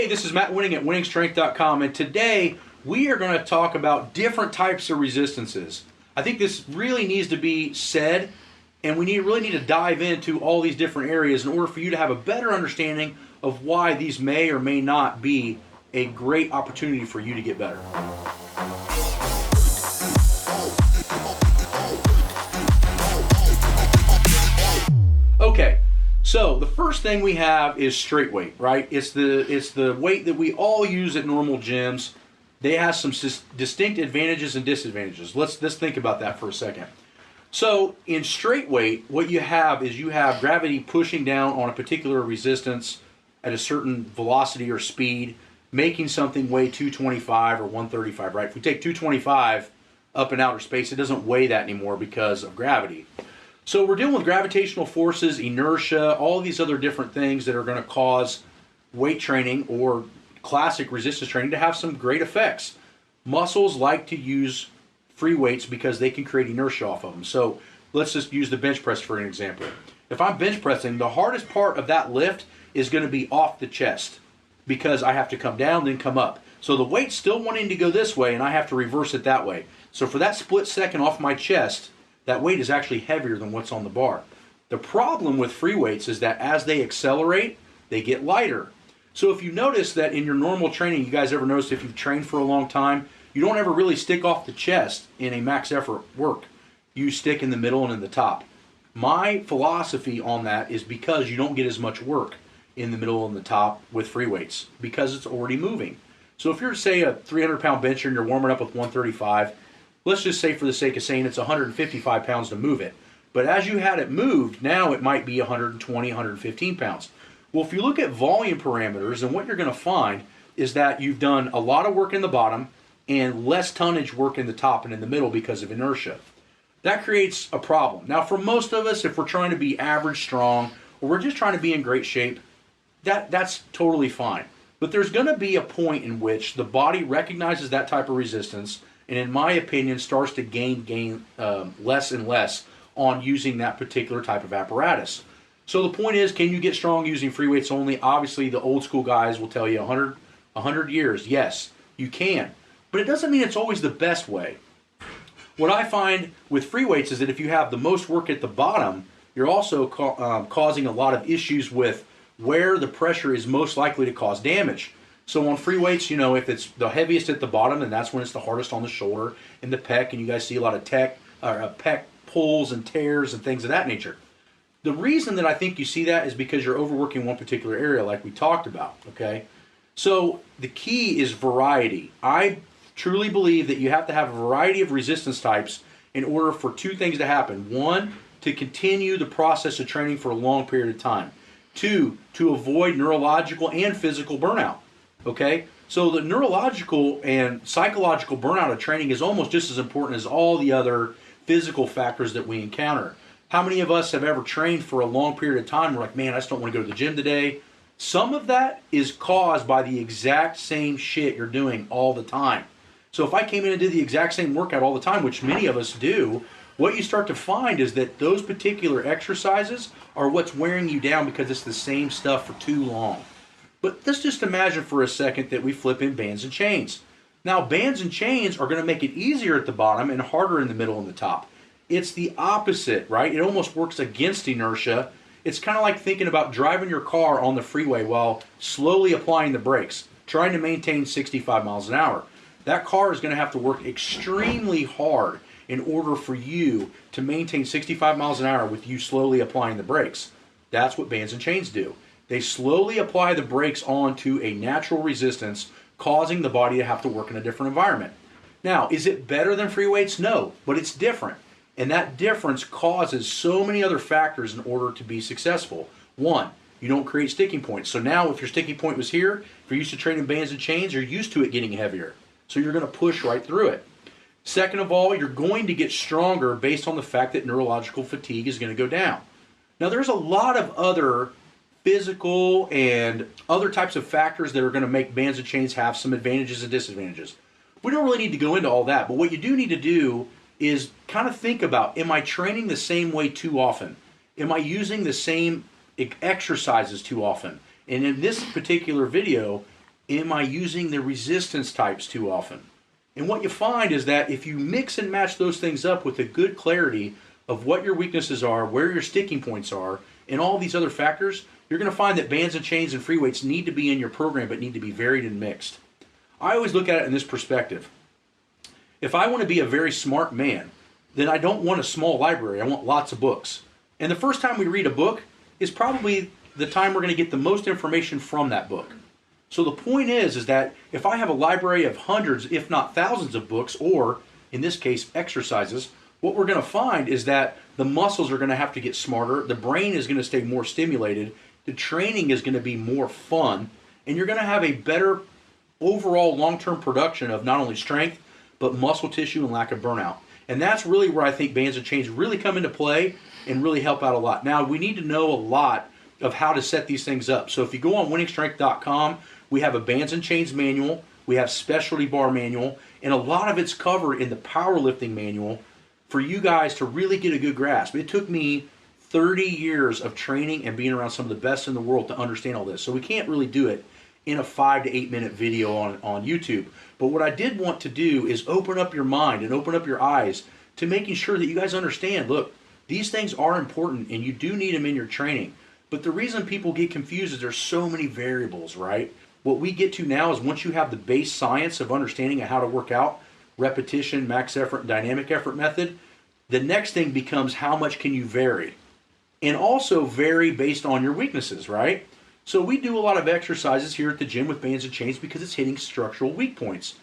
Hey, this is Matt Wenning at winningstrength.com, and today we are going to talk about different types of resistances. I think this really needs to be said, and we really need to dive into all these different areas in order for you to have a better understanding of why these may or may not be a great opportunity for you to get better. Okay. So the first thing we have is straight weight, right? It's the weight that we all use at normal gyms. They have some distinct advantages and disadvantages. Let's think about that for a second. So in straight weight, what you have is you have gravity pushing down on a particular resistance at a certain velocity or speed, making something weigh 225 or 135, right? If we take 225 up in outer space, it doesn't weigh that anymore because of gravity. So we're dealing with gravitational forces, inertia, all these other different things that are going to cause weight training or classic resistance training to have some great effects. Muscles like to use free weights because they can create inertia off of them. So let's just use the bench press for an example. If I'm bench pressing, the hardest part of that lift is going to be off the chest because I have to come down, then come up. So the weight's still wanting to go this way, and I have to reverse it that way. So for that split second off my chest, that weight is actually heavier than what's on the bar. The problem with free weights is that as they accelerate, they get lighter. So if you notice that in your normal training, you guys ever notice if you've trained for a long time, you don't ever really stick off the chest in a max effort work. You stick in the middle and in the top. My philosophy on that is because you don't get as much work in the middle and the top with free weights because it's already moving. So if you're, say, a 300-pound bencher and you're warming up with 135, let's just say for the sake of saying it's 155 pounds to move it. But as you had it moved, now it might be 120, 115 pounds. Well, if you look at volume parameters, and what you're going to find is that you've done a lot of work in the bottom and less tonnage work in the top and in the middle because of inertia. That creates a problem. Now, for most of us, if we're trying to be average strong or we're just trying to be in great shape, that's totally fine. But there's going to be a point in which the body recognizes that type of resistance and in my opinion, starts to gain less and less on using that particular type of apparatus. So the point is, can you get strong using free weights only? Obviously, the old school guys will tell you 100 years. Yes, you can. But it doesn't mean it's always the best way. What I find with free weights is that if you have the most work at the bottom, you're also causing a lot of issues with where the pressure is most likely to cause damage. So on free weights, if it's the heaviest at the bottom, and that's when it's the hardest on the shoulder and the pec, and you guys see a lot of pec pulls and tears and things of that nature. The reason that I think you see that is because you're overworking one particular area like we talked about, okay? So the key is variety. I truly believe that you have to have a variety of resistance types in order for two things to happen. One, to continue the process of training for a long period of time. Two, to avoid neurological and physical burnout. Okay, so the neurological and psychological burnout of training is almost just as important as all the other physical factors that we encounter. How many of us have ever trained for a long period of time? We're like, man, I just don't want to go to the gym today. Some of that is caused by the exact same shit you're doing all the time. So if I came in and did the exact same workout all the time, which many of us do, what you start to find is that those particular exercises are what's wearing you down because it's the same stuff for too long. But let's just imagine for a second that we flip in bands and chains. Now, bands and chains are going to make it easier at the bottom and harder in the middle and the top. It's the opposite, right? It almost works against inertia. It's kind of like thinking about driving your car on the freeway while slowly applying the brakes, trying to maintain 65 miles an hour. That car is going to have to work extremely hard in order for you to maintain 65 miles an hour with you slowly applying the brakes. That's what bands and chains do. They slowly apply the brakes onto a natural resistance, causing the body to have to work in a different environment. Now, is it better than free weights? No, but it's different. And that difference causes so many other factors in order to be successful. One, you don't create sticking points. So now if your sticking point was here, if you're used to training bands and chains, you're used to it getting heavier. So you're going to push right through it. Second of all, you're going to get stronger based on the fact that neurological fatigue is going to go down. Now, there's a lot of other physical and other types of factors that are going to make bands and chains have some advantages and disadvantages. We don't really need to go into all that, but what you do need to do is kind of think about, am I training the same way too often? Am I using the same exercises too often? And in this particular video, Am I using the resistance types too often? And what you find is that if you mix and match those things up with a good clarity of what your weaknesses are, where your sticking points are, and all these other factors, you're going to find that bands and chains and free weights need to be in your program, but need to be varied and mixed. I always look at it in this perspective. If I want to be a very smart man, then I don't want a small library. I want lots of books. And the first time we read a book is probably the time we're going to get the most information from that book. So the point is that if I have a library of hundreds, if not thousands of books, or in this case, exercises, what we're going to find is that the muscles are going to have to get smarter, the brain is going to stay more stimulated, the training is going to be more fun, and you're going to have a better overall long-term production of not only strength, but muscle tissue and lack of burnout. And that's really where I think bands and chains really come into play and really help out a lot. Now, we need to know a lot of how to set these things up. So if you go on winningstrength.com, we have a bands and chains manual, we have specialty bar manual, and a lot of it's covered in the powerlifting manual for you guys to really get a good grasp. It took me 30 years of training and being around some of the best in the world to understand all this. So we can't really do it in a 5 to 8 minute video on YouTube. But what I did want to do is open up your mind and open up your eyes to making sure that you guys understand, look, these things are important and you do need them in your training. But the reason people get confused is there's so many variables, right? What we get to now is once you have the base science of understanding how to work out, repetition, max effort, and dynamic effort method, the next thing becomes how much can you vary? And also vary based on your weaknesses, right? So we do a lot of exercises here at the gym with bands and chains because it's hitting structural weak points.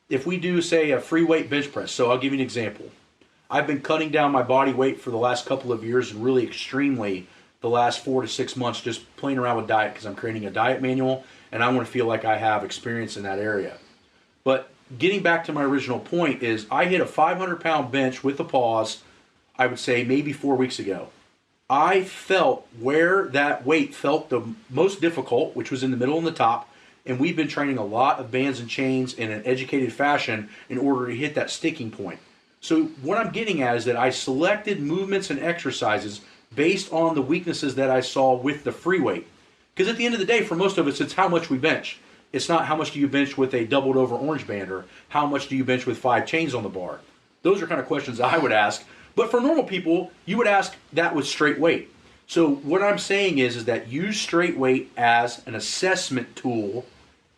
If we do, say, a free weight bench press, so I'll give you an example. I've been cutting down my body weight for the last couple of years and really extremely the last 4 to 6 months just playing around with diet because I'm creating a diet manual and I want to feel like I have experience in that area. But getting back to my original point is I hit a 500-pound bench with a pause, I would say maybe 4 weeks ago. I felt where that weight felt the most difficult, which was in the middle and the top, and we've been training a lot of bands and chains in an educated fashion in order to hit that sticking point. So what I'm getting at is that I selected movements and exercises based on the weaknesses that I saw with the free weight. Because at the end of the day, for most of us, it's how much we bench. It's not how much do you bench with a doubled over orange band or how much do you bench with 5 chains on the bar. Those are kind of questions I would ask. But for normal people, you would ask that with straight weight. So what I'm saying is that use straight weight as an assessment tool,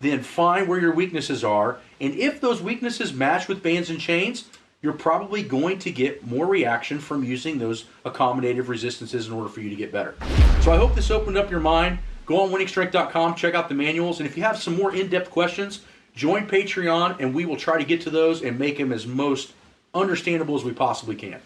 then find where your weaknesses are, and if those weaknesses match with bands and chains, you're probably going to get more reaction from using those accommodative resistances in order for you to get better. So I hope this opened up your mind. Go on winningstrength.com, check out the manuals, and if you have some more in-depth questions, join Patreon, and we will try to get to those and make them as most understandable as we possibly can.